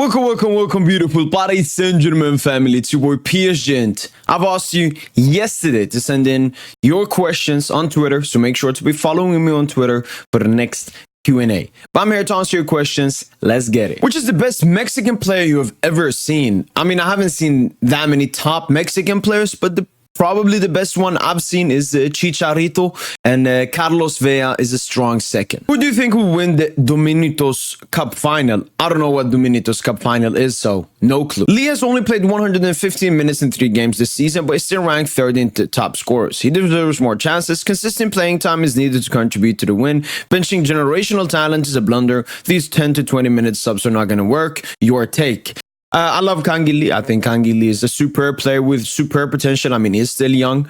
Welcome, beautiful Paris Saint-Germain family. It's your boy PSGINT. I've asked you yesterday to send in your questions on Twitter, so make sure to be following me on Twitter for the next Q&A. But I'm here to answer your questions. Let's get it. Which is the best Mexican player you have ever seen? I mean, I haven't seen that many top Mexican players, but probably the best one I've seen is Chicharito, and Carlos Vela is a strong second. Who do you think will win the Dominitos Cup final? I don't know what Dominitos Cup final is, so no clue. Lee has only played 115 minutes in 3 games this season, but is still ranked third in the top scorers. He deserves more chances. Consistent playing time is needed to contribute to the win. Benching generational talent is a blunder. These 10 to 20 minute subs are not going to work. Your take. I love Kangili. I think Kangili is a superb player with superb potential. I mean, he's still young.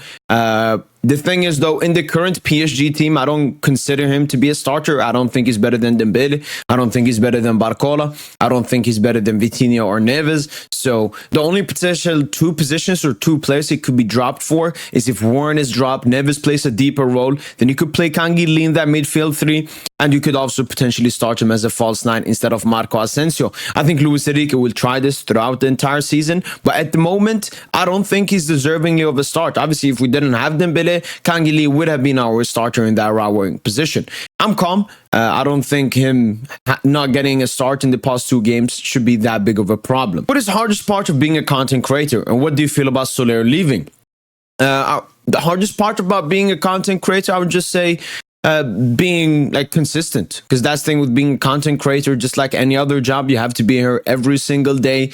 The thing is, though, in the current PSG team, I don't consider him to be a starter. I don't think he's better than Dembele. I don't think he's better than Barcola. I don't think he's better than Vitinha or Neves. So the only potential 2 positions or 2 players he could be dropped for is if Warren is dropped, Neves plays a deeper role, then you could play Kangili in that midfield 3, and you could also potentially start him as a false 9 instead of Marco Asensio. I think Luis Enrique will try this throughout the entire season, but at the moment, I don't think he's deservingly of a start. Obviously, if we didn't have Dembele, Kangili would have been our starter in that right wing position. I'm calm. I don't think him not getting a start in the past 2 games should be that big of a problem. What is the hardest part of being a content creator, and what do you feel about Soler leaving? The hardest part about being a content creator, I would just say, being like consistent, because that's the thing with being a content creator. Just like any other job, you have to be here every single day,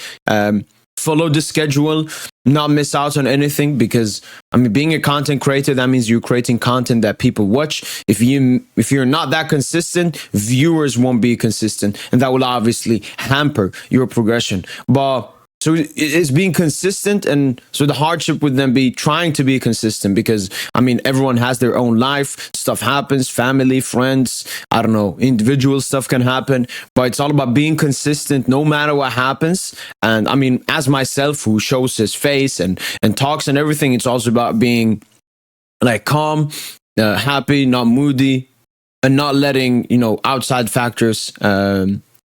follow the schedule, not miss out on anything, because I mean, being a content creator, that means you're creating content that people watch. If you're not that consistent, viewers won't be consistent, and that will obviously hamper your progression. But so it's being consistent, and so the hardship would then be trying to be consistent, because I mean, everyone has their own life, stuff happens, family, friends, I don't know, individual stuff can happen, but it's all about being consistent no matter what happens. And I mean, as myself, who shows his face and talks and everything, it's also about being like calm, happy, not moody, and not letting, you know, outside factors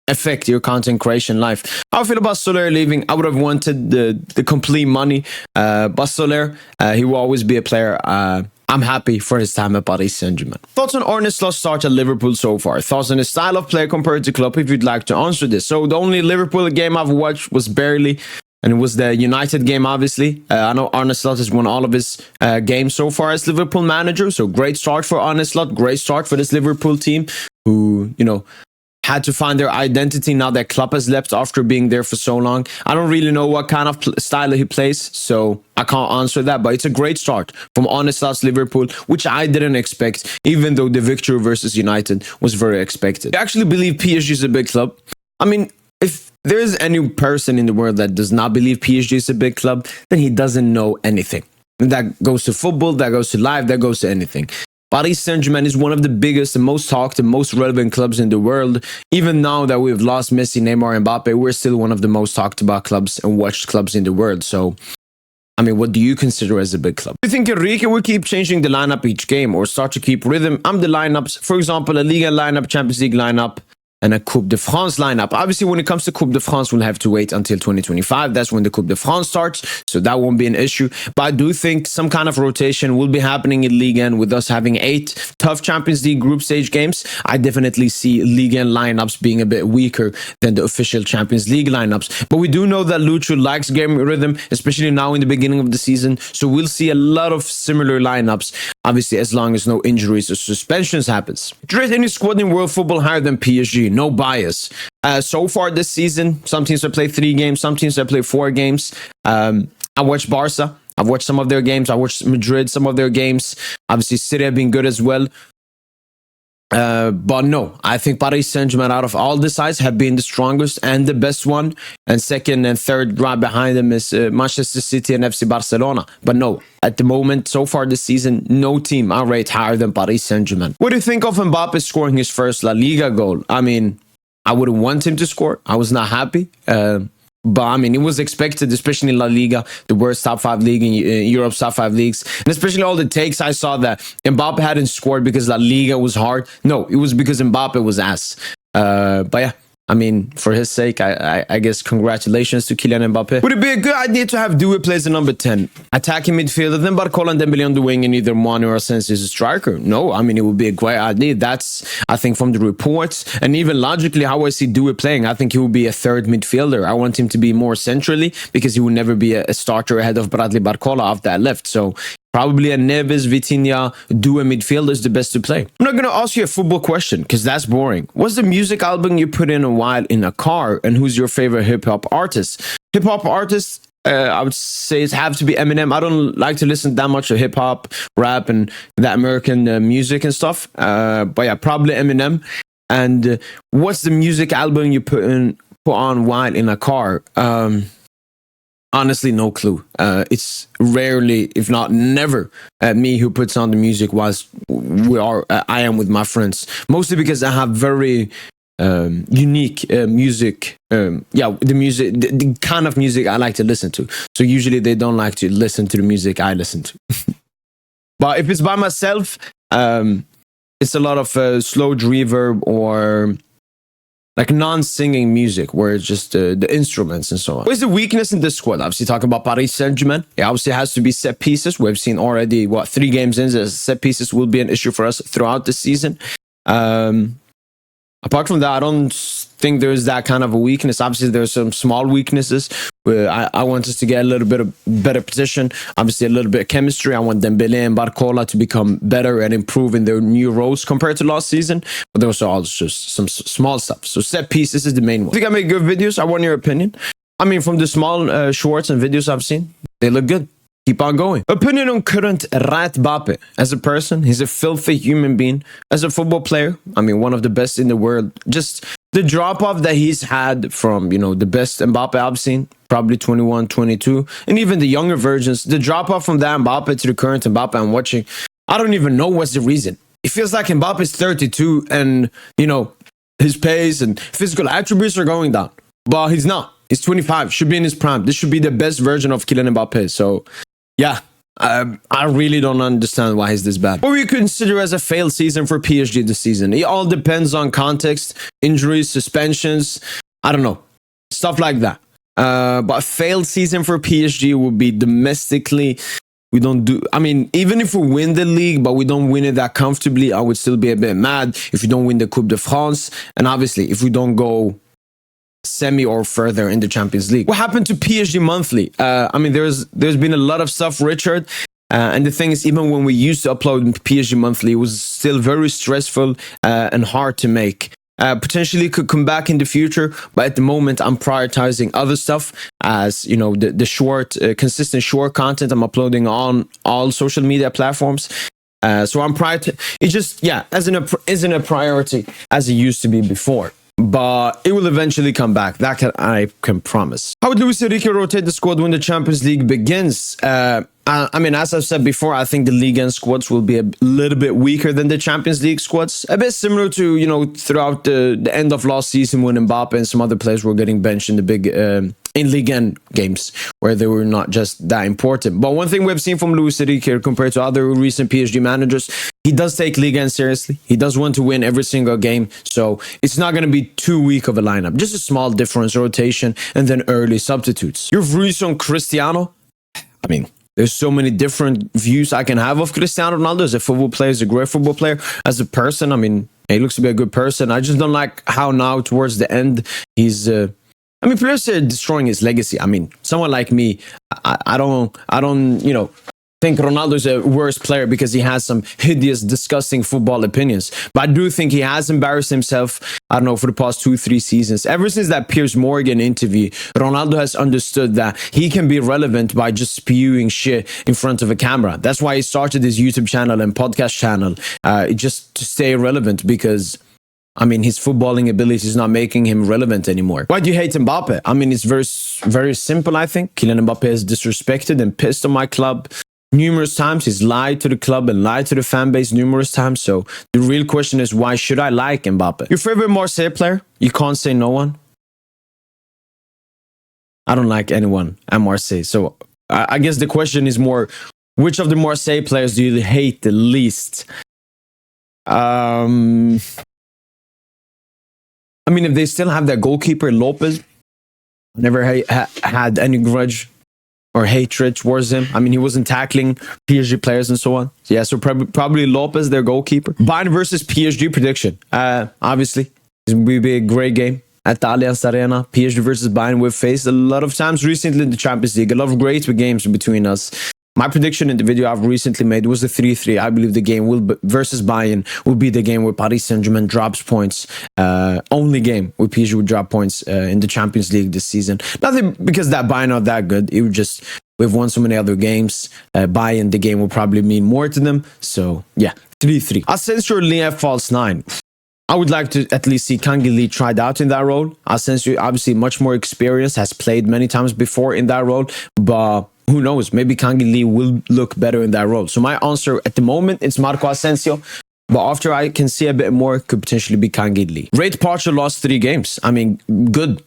affect your content creation life. How I feel about Soler leaving? I would have wanted the complete money, but Soler, he will always be a player. I'm happy for his time at Paris Saint-Germain. Thoughts on Arne Slot's start at Liverpool so far? Thoughts on his style of play compared to Klopp, if you'd like to answer this. So the only Liverpool game I've watched was barely, and it was the United game, obviously. I know Arne Slot has won all of his games so far as Liverpool manager, so great start for Arne Slot, great start for this Liverpool team, who, you know, had to find their identity now that Klopp has left after being there for so long. I don't really know what kind of style he plays, so I can't answer that, but it's a great start from Arne Slot's Liverpool, which I didn't expect, even though the victory versus United was very expected. I actually believe PSG is a big club. I mean, if there's any person in the world that does not believe PSG is a big club, then he doesn't know anything. And that goes to football, that goes to life, that goes to anything. Paris Saint-Germain is one of the biggest and most talked and most relevant clubs in the world. Even now that we've lost Messi, Neymar, and Mbappe, we're still one of the most talked about clubs and watched clubs in the world. So, I mean, what do you consider as a big club? Do you think Enrique will keep changing the lineup each game or start to keep rhythm? The lineups, for example, a Liga lineup, Champions League lineup, and a Coupe de France lineup. Obviously, when it comes to Coupe de France, we'll have to wait until 2025. That's when the Coupe de France starts, so that won't be an issue. But I do think some kind of rotation will be happening in Ligue 1 with us having 8 tough Champions League group stage games. I definitely see Ligue 1 lineups being a bit weaker than the official Champions League lineups. But we do know that Lucho likes game rhythm, especially now in the beginning of the season. So we'll see a lot of similar lineups, obviously, as long as no injuries or suspensions happens. Do you rate any squad in world football higher than PSG? No bias. So far this season, some teams have played 3 games, some teams have played 4 games. I watched Barca. I've watched some of their games. I watched Madrid, some of their games. Obviously, City have been good as well. But no, I think Paris Saint-Germain, out of all the sides, have been the strongest and the best one. And second and third right behind them is Manchester City and FC Barcelona. But no, at the moment, so far this season, no team I rate higher than Paris Saint-Germain. What do you think of Mbappe scoring his first La Liga goal? I mean, I wouldn't want him to score. I was not happy. But I mean, it was expected, especially in La Liga, the worst top 5 league in Europe's top 5 leagues. And especially all the takes I saw that Mbappe hadn't scored because La Liga was hard. No, it was because Mbappe was ass. But yeah, I mean, for his sake, I guess congratulations to Kylian Mbappe. Would it be a good idea to have Doué play as a number 10? Attacking midfielder, then Barcola and Dembele on the wing, and either Mane or Asensio is a striker? No, I mean, it would be a great idea. That's, I think, from the reports, and even logically, how I see Doué playing, I think he would be a third midfielder. I want him to be more centrally, because he will never be a starter ahead of Bradley Barcola off that left. So probably a Neves, Vitinha, Doué midfielder is the best to play. I'm not going to ask you a football question, because that's boring. What's the music album you put in a while in a car, and who's your favorite hip-hop artist? Hip-hop artist, I would say it have to be Eminem. I don't like to listen that much to hip-hop, rap, and that American music and stuff. But yeah, probably Eminem. And what's the music album you put on while in a car? Honestly, no clue. It's rarely, if not never, me who puts on the music whilst I am with my friends. Mostly because I have very unique music. The kind of music I like to listen to. So usually they don't like to listen to the music I listen to. But if it's by myself, it's a lot of slow reverb or like non-singing music where it's just the instruments and so on. What's the weakness in this squad? Obviously, talking about Paris Saint-Germain. Yeah, obviously it has to be set pieces. We've seen already, 3 games in, that set pieces will be an issue for us throughout the season. Apart from that, I don't think there's that kind of a weakness. Obviously, there's some small weaknesses. I want us to get a little bit of better position. Obviously, a little bit of chemistry. I want Dembele and Barcola to become better and improve in their new roles compared to last season. But there was also some small stuff. So set pieces is the main one. I think I make good videos. I want your opinion. I mean, from the small shorts and videos I've seen, they look good. Keep on going. Opinion on current Mbappe. As a person, he's a filthy human being. As a football player, I mean, one of the best in the world. Just the drop-off that he's had from, the best Mbappe I've seen, probably 21, 22, and even the younger versions, the drop-off from that Mbappe to the current Mbappe I'm watching, I don't even know what's the reason. It feels like Mbappe is 32 and, his pace and physical attributes are going down. But he's not. He's 25, should be in his prime. This should be the best version of Kylian Mbappe. So, yeah, I really don't understand why he's this bad. What we consider as a failed season for PSG this season? It all depends on context, injuries, suspensions, I don't know, stuff like that. But a failed season for PSG would be domestically. Even if we win the league, but we don't win it that comfortably, I would still be a bit mad if we don't win the Coupe de France. And obviously, if we don't go semi or further in the Champions League. What happened to PSG monthly? There's been a lot of stuff, Richard. And the thing is, even when we used to upload PSG monthly, it was still very stressful and hard to make. Potentially could come back in the future, but at the moment I'm prioritizing other stuff as the short, consistent short content I'm uploading on all social media platforms. So I'm it just isn't a priority as it used to be before. But it will eventually come back. That I can promise. How would Luis Enrique rotate the squad when the Champions League begins? As I've said before, I think the Ligue 1 squads will be a little bit weaker than the Champions League squads. A bit similar to, throughout the end of last season when Mbappe and some other players were getting benched in the big in Ligue 1 games where they were not just that important. But one thing we've seen from Luis Enrique compared to other recent PSG managers, he does take Ligue 1 seriously. He does want to win every single game. So it's not going to be too weak of a lineup. Just a small difference, rotation, and then early substitutes. Your views on Cristiano? There's so many different views I can have of Cristiano Ronaldo as a football player, as a great football player. As a person, he looks to be a good person. I just don't like how now towards the end he's players are destroying his legacy. Someone like me, I don't think Ronaldo is a worse player because he has some hideous, disgusting football opinions. But I do think he has embarrassed himself, for the past 2-3 seasons. Ever since that Piers Morgan interview, Ronaldo has understood that he can be relevant by just spewing shit in front of a camera. That's why he started his YouTube channel and podcast channel, just to stay relevant because his footballing ability is not making him relevant anymore. Why do you hate Mbappe? It's very, very simple, I think. Kylian Mbappe has disrespected and pissed on my club numerous times. He's lied to the club and lied to the fan base numerous times. So the real question is, why should I like Mbappe? Your favorite Marseille player? You can't say no one. I don't like anyone at Marseille. So I guess the question is more, which of the Marseille players do you hate the least? mean, if they still have that goalkeeper, Lopez, I never had any grudge or hatred towards him. I mean, he wasn't tackling PSG players and so on. So yeah, so probably Lopez, their goalkeeper. Bayern versus PSG prediction. Obviously, it's going to be a great game at the Allianz Arena. PSG versus Bayern. We've faced a lot of times recently in the Champions League. A lot of great games between us. My prediction in the video I've recently made was the 3-3. I believe the game versus Bayern will be the game where Paris Saint-Germain drops points. Only game where PSG would drop points in the Champions League this season. Nothing because that Bayern not that good. It would just, we've won so many other games. Bayern, the game will probably mean more to them. So yeah, 3-3. Asensio Lee false 9. I would like to at least see Kangi Lee tried out in that role. Asensio, obviously much more experience, has played many times before in that role, but who knows? Maybe Kangi Lee will look better in that role. So my answer at the moment is Marco Asensio. But after I can see a bit more, could potentially be Kangi Lee. Rate Pacho lost 3 games. I mean, good.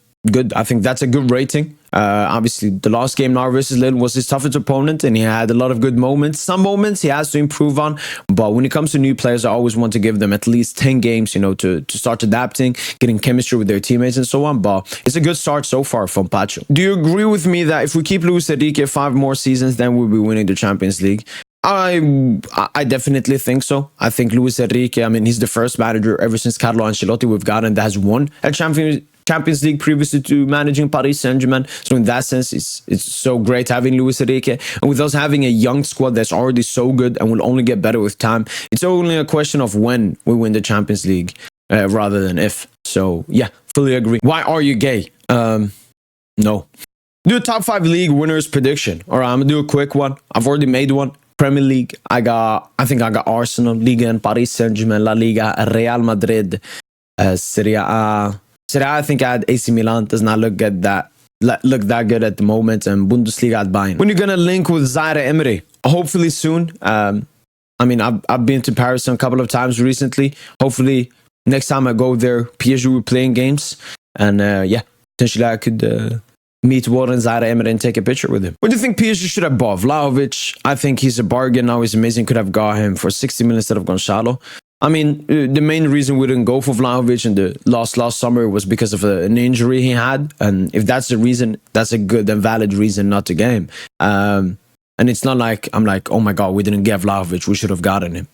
I think that's a good rating. Obviously, the last game now versus Lille was his toughest opponent, and he had a lot of good moments. Some moments he has to improve on, but when it comes to new players, I always want to give them at least 10 games, you know, to start adapting, getting chemistry with their teammates and so on. But it's a good start so far from Pacho. Do you agree with me that if we keep Luis Enrique 5 more seasons, then we'll be winning the Champions League? I definitely think so. I think Luis Enrique, I mean, he's the first manager ever since Carlo Ancelotti we've gotten that has won a Champions League previously to managing Paris Saint-Germain. So in that sense, it's so great having Luis Enrique. And with us having a young squad that's already so good and will only get better with time, it's only a question of when we win the Champions League rather than if. So yeah, fully agree. Why are you gay? No. Do a top 5 league winners prediction. All right, I'm going to do a quick one. I've already made one. Premier League, I think I got Arsenal, Liga and Paris Saint-Germain, La Liga, Real Madrid, Serie A. Serie A, I think I had AC Milan. Does not look that good at the moment. And Bundesliga at Bayern. When you're gonna link with Zaire Emery, hopefully soon. I mean, I've been to Paris a couple of times recently. Hopefully next time I go there, PSG will be playing games, and yeah, potentially I could meet Warren Zaire Emery and take a picture with him. What do you think PSG should have bought? Vlahovic, I think he's a bargain now. He's amazing. Could have got him for 60 million instead of Gonzalo. I mean, the main reason we didn't go for Vlahovic in the last summer was because of an injury he had. And if that's the reason, that's a good and valid reason not to get him. And it's not like I'm like, oh my God, we didn't get Vlahovic. We should have gotten him.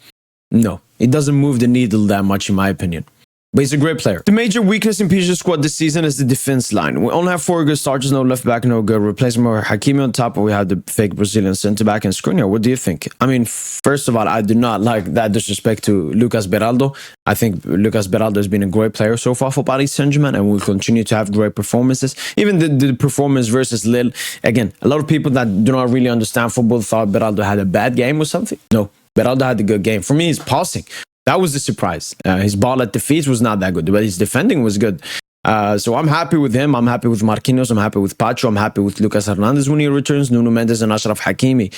No, it doesn't move the needle that much in my opinion. But he's a great player. The major weakness in PSG's squad this season is the defense line. We only have 4 good starters, no left back, no good replacement. Or Hakimi on top, and we have the fake Brazilian centre back and Skriniar. What do you think? I mean, first of all, I do not like that disrespect to Lucas Beraldo. I think Lucas Beraldo has been a great player so far for Paris Saint-Germain and will continue to have great performances. Even the performance versus Lille, again, a lot of people that do not really understand football thought Beraldo had a bad game or something. No, Beraldo had a good game. For me, he's passing. That was the surprise. His ball at the feet was not that good, but his defending was good. So I'm happy with him. I'm happy with Marquinhos. I'm happy with Pacho. I'm happy with Lucas Hernandez when he returns, Nuno Mendes and Achraf Hakimi.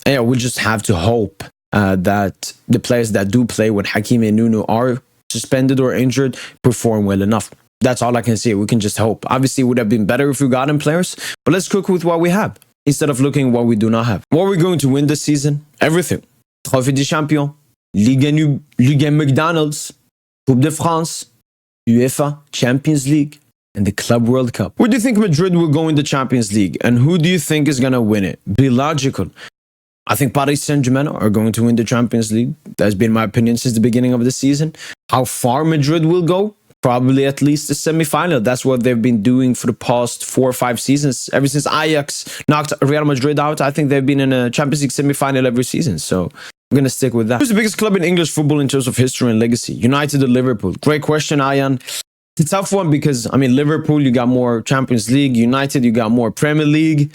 Yeah, we just have to hope that the players that do play when Hakimi and Nuno are suspended or injured perform well enough. That's all I can say. We can just hope. Obviously, it would have been better if we got in players, but let's cook with what we have instead of looking at what we do not have. What are we going to win this season? Everything. Trophée des Champions. Ligue McDonald's, Coupe de France, UEFA, Champions League, and the Club World Cup. Where do you think Madrid will go in the Champions League? And who do you think is going to win it? Be logical. I think Paris Saint-Germain are going to win the Champions League. That's been my opinion since the beginning of the season. How far Madrid will go? Probably at least the semi-final. That's what they've been doing for the past 4 or 5 seasons. Ever since Ajax knocked Real Madrid out, I think they've been in a Champions League semi-final every season. So I'm going to stick with that. Who's the biggest club in English football in terms of history and legacy? United or Liverpool? Great question, Ayan. It's a tough one because, I mean, Liverpool, you got more Champions League. United, you got more Premier League.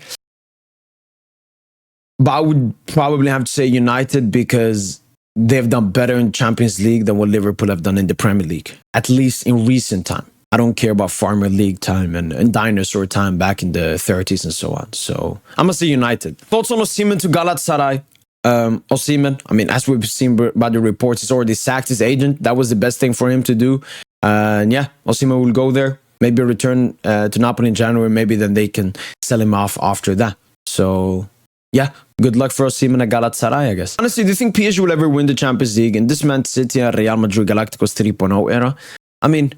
But I would probably have to say United because they've done better in Champions League than what Liverpool have done in the Premier League, at least in recent time. I don't care about Farmer League time and dinosaur time back in the 30s and so on. So I'm going to say United. Thoughts on Osimhen to Galatasaray? Osimhen, I mean, as we've seen by the reports, he's already sacked his agent. That was the best thing for him to do. And yeah, Osimhen will go there. Maybe return to Napoli in January. Maybe then they can sell him off after that. So yeah, good luck for Osimhen at Galatasaray, I guess. Honestly, do you think PSG will ever win the Champions League in this Man City and Real Madrid Galacticos 3.0 era? I mean,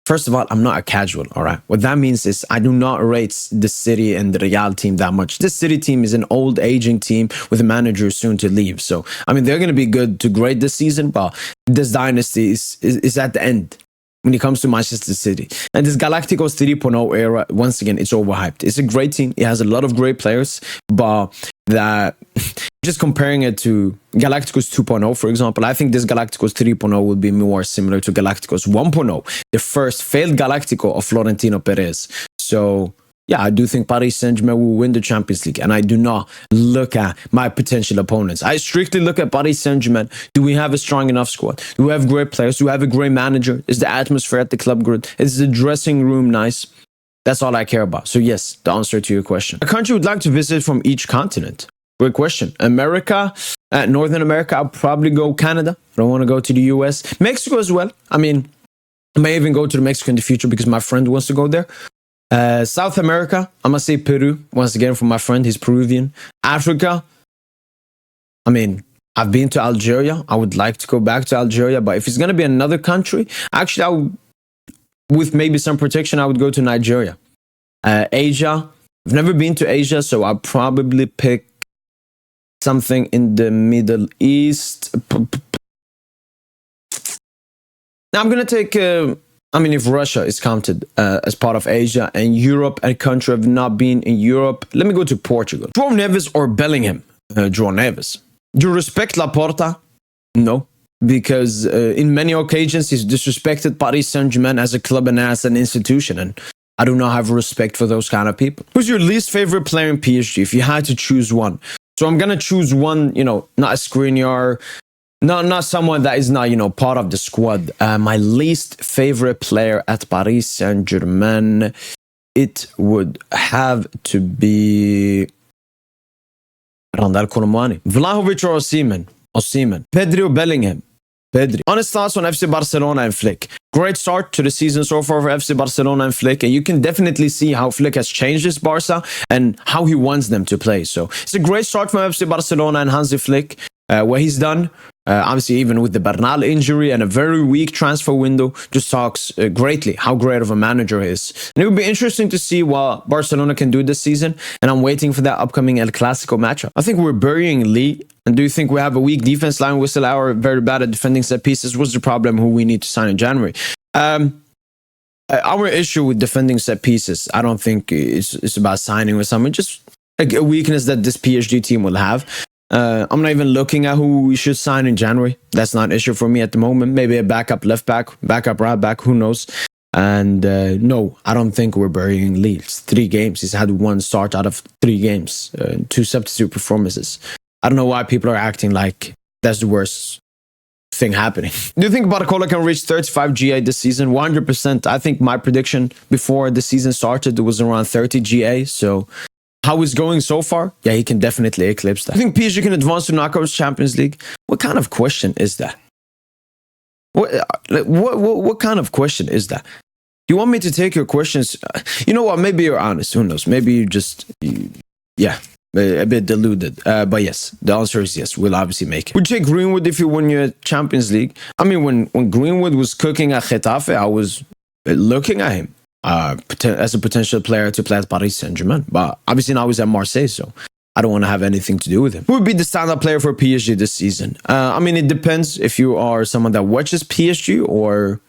First of all, I'm not a casual, all right? What that means is I do not rate the City and the Real team that much. This City team is an old, aging team with a manager soon to leave. So, I mean, they're going to be good to great this season, but this dynasty is at the end when it comes to Manchester City. And this Galacticos 3.0 era, once again, it's overhyped. It's a great team. It has a lot of great players, but that just comparing it to Galacticos 2.0, for example, I think this Galacticos 3.0 will be more similar to Galacticos 1.0, the first failed Galactico of Florentino Perez. So, yeah, I do think Paris Saint-Germain will win the Champions League, and I do not look at my potential opponents. I strictly look at Paris Saint-Germain. Do we have a strong enough squad? Do we have great players? Do we have a great manager? Is the atmosphere at the club good? Is the dressing room nice? That's all I care about. So yes, the answer to your question. A country would like to visit from each continent. Great question. America, Northern America, I'll probably go Canada. I don't want to go to the US. Mexico as well. I mean, I may even go to Mexico in the future because my friend wants to go there. South America, I'm going to say Peru. Once again, for my friend, he's Peruvian. Africa, I mean, I've been to Algeria. I would like to go back to Algeria. But if it's going to be another country, actually, with maybe some protection, I would go to Nigeria. Asia, I've never been to Asia, so I'll probably pick something in the Middle East. Now I'm going to take, if Russia is counted as part of Asia, and Europe, a country I've not been in Europe, let me go to Portugal. João Neves or Bellingham? João Neves. Do you respect Laporta? No. Because in many occasions he's disrespected Paris Saint-Germain as a club and as an institution, and I do not have respect for those kind of people. Who's your least favorite player in PSG if you had to choose one? So I'm gonna choose one, not a Skriniar, not someone that is not, part of the squad. My least favorite player at Paris Saint-Germain, it would have to be Randal Colomwani, Vlahovic or Osimhen, Pedri or Bellingham. Pedri. Honest thoughts on FC Barcelona and Flick. Great start to the season so far for FC Barcelona and Flick, and you can definitely see how Flick has changed his Barca and how he wants them to play. So it's a great start from FC Barcelona and Hansi Flick. What he's done, obviously even with the Bernal injury and a very weak transfer window, just talks greatly how great of a manager he is. And it would be interesting to see what Barcelona can do this season, and I'm waiting for that upcoming El Clasico matchup. I think we're burying Lee. And do you think we have a weak defense line? We still are very bad at defending set pieces. What's the problem? Who we need to sign in January? Our issue with defending set pieces, I don't think it's about signing with someone. Just a weakness that this PSG team will have. I'm not even looking at who we should sign in January. That's not an issue for me at the moment. Maybe a backup left back, backup right back, who knows? And no, I don't think we're burying Lee. It's 3 games. He's had 1 start out of 3 games, 2 substitute performances. I don't know why people are acting like that's the worst thing happening. Do you think Barcola can reach 35 GA this season? 100%. I think my prediction before the season started was around 30 GA. So how it's going so far? Yeah, he can definitely eclipse that. I think PSG can advance to Knockouts Champions League. What kind of question is that? What kind of question is that? You want me to take your questions? You know what? Maybe you're honest. Who knows? Maybe you just, yeah. A bit deluded. But yes, the answer is yes. We'll obviously make it. Would you take Greenwood if you win your Champions League? I mean, when Greenwood was cooking at Getafe, I was looking at him as a potential player to play at Paris Saint-Germain. But obviously now he's at Marseille, so I don't want to have anything to do with him. Who would be the standout player for PSG this season? I mean, it depends if you are someone that watches PSG or,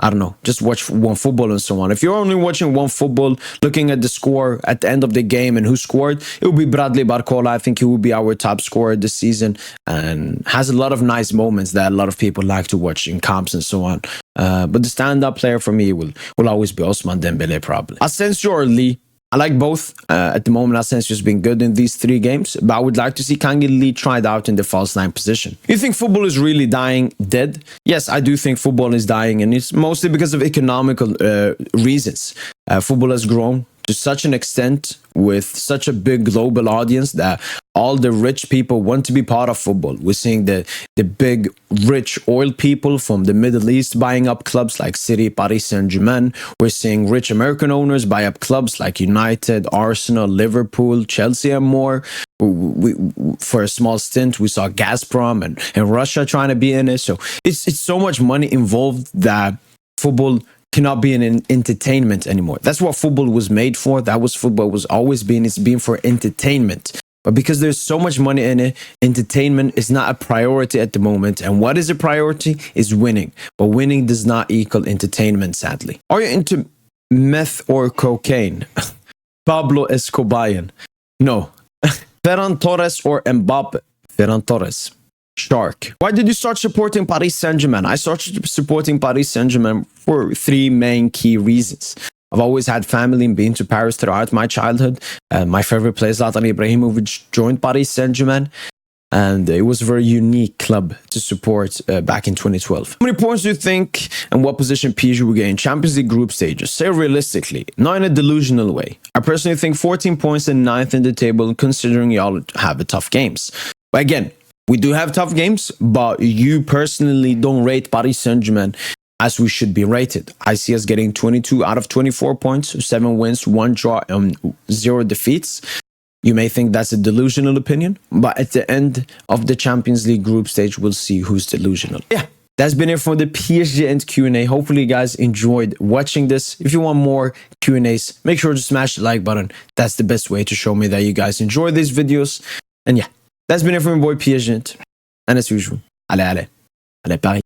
I don't know, just watch one football and so on. If you're only watching one football, looking at the score at the end of the game and who scored, it would be Bradley Barcola. I think he will be our top scorer this season and has a lot of nice moments that a lot of people like to watch in comps and so on. But the stand-up player for me will always be Ousmane Dembele, probably. Asensio or Lee? I like both. At the moment, Asensio's been good in these 3 games, but I would like to see Kangin Lee tried out in the false 9 position. You think football is really dying, dead? Yes, I do think football is dying, and it's mostly because of economical reasons. Football has grown to such an extent with such a big global audience that all the rich people want to be part of football. We're seeing the big rich oil people from the Middle East buying up clubs like City, Paris Saint-Germain. We're seeing rich American owners buy up clubs like United, Arsenal, Liverpool, Chelsea and more. For a small stint, we saw Gazprom and Russia trying to be in it. So it's so much money involved that football cannot be an entertainment anymore. That's what football was made for. That was football was always been. It's been for entertainment. But because there's so much money in it, entertainment is not a priority at the moment. And what is a priority is winning. But winning does not equal entertainment, sadly. Are you into meth or cocaine? Pablo Escobar. No. Ferran Torres or Mbappe? Ferran Torres. Shark. Why did you start supporting Paris Saint-Germain? I started supporting Paris Saint-Germain for 3 main key reasons. I've always had family and been to Paris throughout my childhood. My favorite player, Zlatan Ibrahimovic, joined Paris Saint-Germain. And it was a very unique club to support back in 2012. How many points do you think and what position PSG will get in Champions League group stages? Say realistically, not in a delusional way. I personally think 14 points and 9th in the table, considering y'all have a tough games. But again, we do have tough games, but you personally don't rate Paris Saint-Germain as we should be rated. I see us getting 22 out of 24 points, 7 wins, 1 draw, and 0 defeats. You may think that's a delusional opinion, but at the end of the Champions League group stage, we'll see who's delusional. Yeah, that's been it for the PSGINT Q&A. Hopefully you guys enjoyed watching this. If you want more Q&As, make sure to smash the like button. That's the best way to show me that you guys enjoy these videos. And yeah, that's been it from your boy PSGINT. And as usual, allez, Paris.